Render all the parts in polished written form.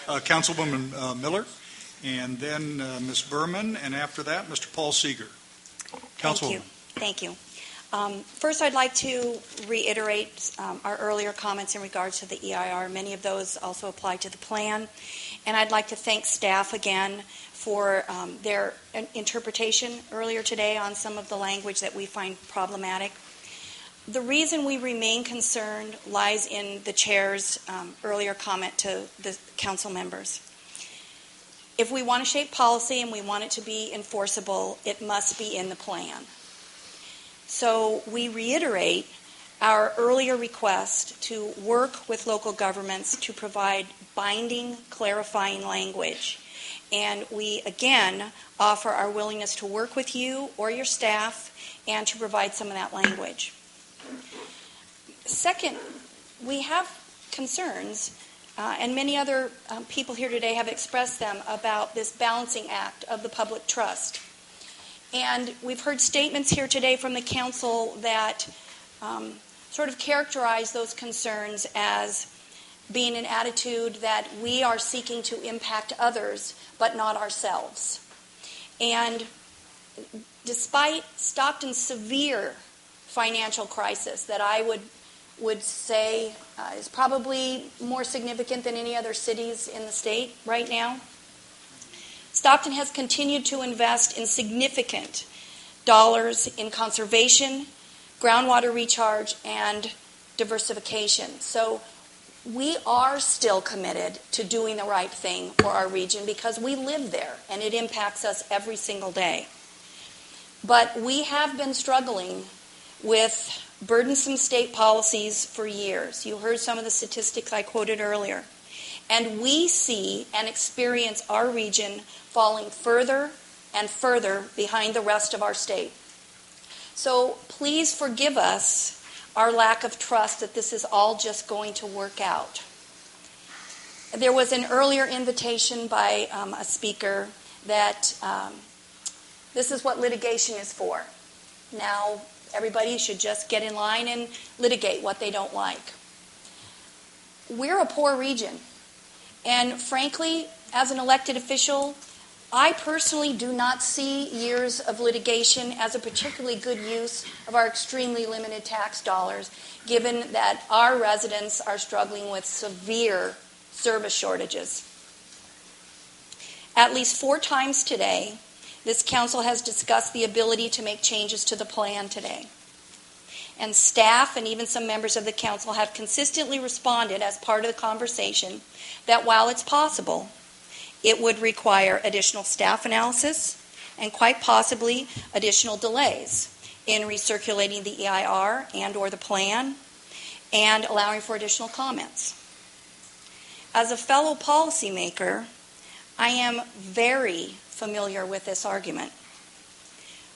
Councilwoman Miller, and then Ms. Berman, and after that, Mr. Paul Seeger. Councilwoman. Thank you. First, I'd like to reiterate our earlier comments in regards to the EIR. Many of those also apply to the plan. And I'd like to thank staff again for their interpretation earlier today on some of the language that we find problematic. The reason we remain concerned lies in the chair's earlier comment to the council members. If we want to shape policy and we want it to be enforceable, it must be in the plan. So we reiterate our earlier request to work with local governments to provide binding, clarifying language. And we, again, offer our willingness to work with you or your staff and to provide some of that language. Second, we have concerns, and many other people here today have expressed them, about this balancing act of the public trust. And we've heard statements here today from the council that sort of characterize those concerns as being an attitude that we are seeking to impact others but not ourselves. And despite Stockton's severe financial crisis that I would say is probably more significant than any other cities in the state right now, Stockton has continued to invest in significant dollars in conservation, groundwater recharge, and diversification. So we are still committed to doing the right thing for our region because we live there and it impacts us every single day. But we have been struggling with burdensome state policies for years. You heard some of the statistics I quoted earlier. And we see and experience our region falling further and further behind the rest of our state. So please forgive us our lack of trust that this is all just going to work out. There was an earlier invitation by a speaker that this is what litigation is for. Now, everybody should just get in line and litigate what they don't like. We're a poor region. And frankly, as an elected official, I personally do not see years of litigation as a particularly good use of our extremely limited tax dollars, given that our residents are struggling with severe service shortages. At least 4 times today, this council has discussed the ability to make changes to the plan today. And staff and even some members of the council have consistently responded as part of the conversation that while it's possible, it would require additional staff analysis and quite possibly additional delays in recirculating the EIR and or the plan and allowing for additional comments. As a fellow policymaker, I am very familiar with this argument.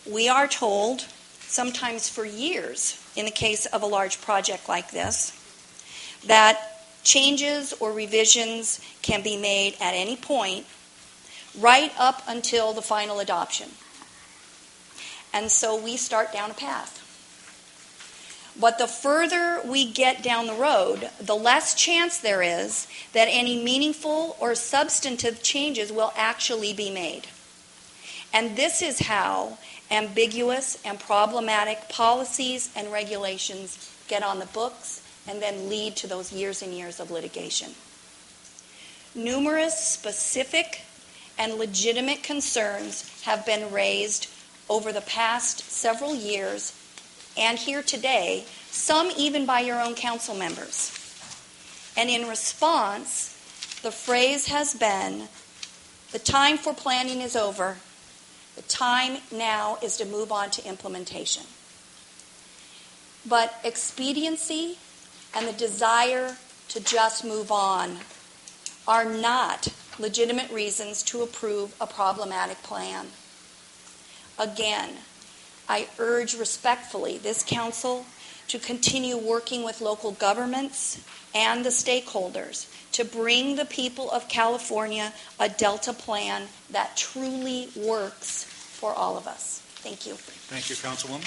We are told, sometimes for years, in the case of a large project like this, that changes or revisions can be made at any point right up until the final adoption. And so we start down a path. But the further we get down the road, the less chance there is that any meaningful or substantive changes will actually be made. And this is how ambiguous and problematic policies and regulations get on the books and then lead to those years and years of litigation. Numerous specific and legitimate concerns have been raised over the past several years and here today, some even by your own council members. And in response, the phrase has been, the time for planning is over. The time now is to move on to implementation. But expediency and the desire to just move on are not legitimate reasons to approve a problematic plan. Again, I urge respectfully this council to continue working with local governments and the stakeholders to bring the people of California a Delta plan that truly works for all of us. Thank you. Thank you, Councilwoman.